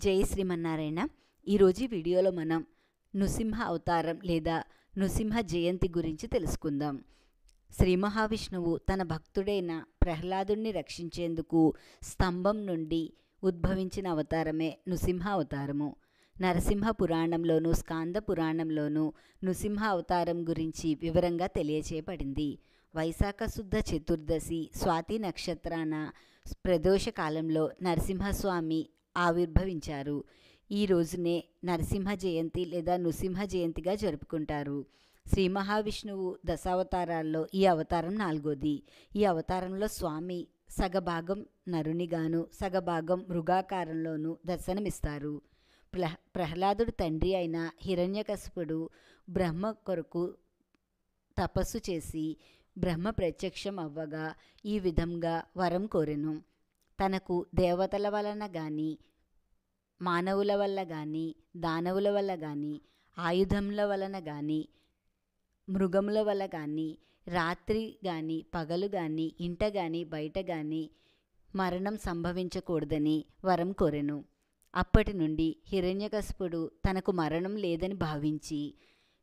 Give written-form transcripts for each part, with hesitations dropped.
జై శ్రీమన్నారాయణ. ఈరోజు ఈ వీడియోలో మనం నృసింహ అవతారం లేదా నృసింహ జయంతి గురించి తెలుసుకుందాం. శ్రీ మహావిష్ణువు తన భక్తుడైన ప్రహ్లాదుణ్ణి రక్షించేందుకు స్తంభం నుండి ఉద్భవించిన అవతారమే నృసింహ అవతారము. నరసింహ పురాణంలోను స్కాంద పురాణంలోను నృసింహ అవతారం గురించి వివరంగా తెలియచేయబడింది. వైశాఖ శుద్ధ చతుర్దశి స్వాతి నక్షత్రాన ప్రదోష కాలంలో నరసింహస్వామి ఆవిర్భవించారు. ఈ రోజునే నరసింహ జయంతి లేదా నృసింహ జయంతిగా జరుపుకుంటారు. శ్రీ మహావిష్ణువు దశావతారాల్లో ఈ అవతారం 4వది. ఈ అవతారంలో స్వామి సగభాగం నరునిగాను సగభాగం మృగాకారంలోనూ దర్శనమిస్తారు. ప్రహ్లాదుడు తండ్రి అయిన హిరణ్యకశిపుడు బ్రహ్మ కొరకు తపస్సు చేసి బ్రహ్మ ప్రత్యక్షం అవ్వగా ఈ విధంగా వరం కోరెను. తనకు దేవతల వలన కానీ మానవుల వల్ల కానీ దానవుల వల్ల కానీ ఆయుధముల వలన కానీ మృగముల వల్ల కానీ రాత్రి కానీ పగలు కానీ ఇంట కానీ బయట కానీ మరణం సంభవించకూడదని వరం కోరెను. అప్పటి నుండి హిరణ్యకశిపుడు తనకు మరణం లేదని భావించి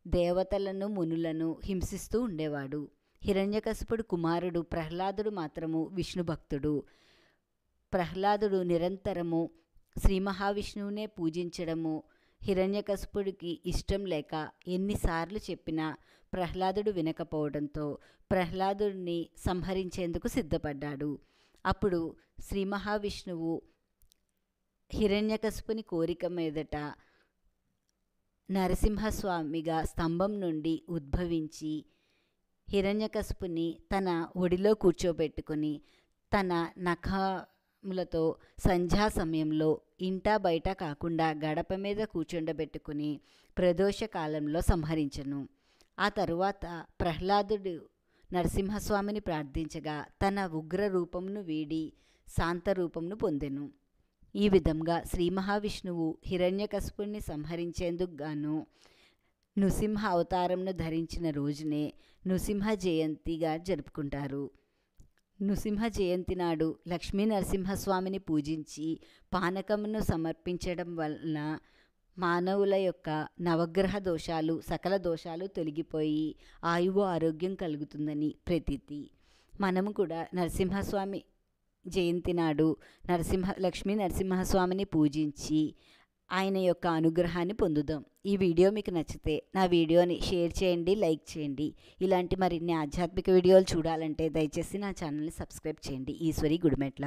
దేవతలను మునులను హింసిస్తూ ఉండేవాడు. హిరణ్యకశిపుడు కుమారుడు ప్రహ్లాదుడు మాత్రము విష్ణు భక్తుడు. ప్రహ్లాదుడు నిరంతరము శ్రీ మహావిష్ణువునే పూజించడము హిరణ్యకశిపుడికి ఇష్టం లేక ఎన్నిసార్లు చెప్పినా ప్రహ్లాదుడు వినకపోవడంతో ప్రహ్లాదుడిని సంహరించేందుకు సిద్ధపడ్డాడు. అప్పుడు శ్రీ మహావిష్ణువు హిరణ్యకశిపుని కోరిక మీదట నరసింహస్వామిగా స్తంభం నుండి ఉద్భవించి హిరణ్యకశిపుని తన ఒడిలో కూర్చోబెట్టుకుని తన నఖములతో సంధ్యా సమయంలో ఇంటా బయట కాకుండా గడప మీద కూర్చుండబెట్టుకుని ప్రదోష కాలంలో సంహరించను. ఆ తరువాత ప్రహ్లాదుడు నరసింహస్వామిని ప్రార్థించగా తన ఉగ్ర రూపమును వీడి శాంత రూపమును పొందెను. ఈ విధంగా శ్రీ మహావిష్ణువు హిరణ్యకశిపుణ్ణి సంహరించేందుకు గాను నృసింహ అవతారంను ధరించిన రోజునే నృసింహ జయంతిగా జరుపుకుంటారు. నృసింహ జయంతి నాడు లక్ష్మీ నరసింహస్వామిని పూజించి పానకమును సమర్పించడం వలన మానవుల యొక్క నవగ్రహ దోషాలు సకల దోషాలు తొలగిపోయి ఆయువు ఆరోగ్యం కలుగుతుందని ప్రతీతి. మనము కూడా నరసింహస్వామి జయంతి నాడు లక్ష్మీ నరసింహస్వామిని పూజించి ఆయన యొక్క అనుగ్రహాన్ని పొందుదాం. ఈ వీడియో మీకు నచ్చితే నా వీడియోని షేర్ చేయండి, లైక్ చేయండి. ఇలాంటి మరిన్ని ఆధ్యాత్మిక వీడియోలు చూడాలంటే దయచేసి నా ఛానల్ని సబ్స్క్రైబ్ చేయండి. ఈశ్వరి గుడిమెట్ల.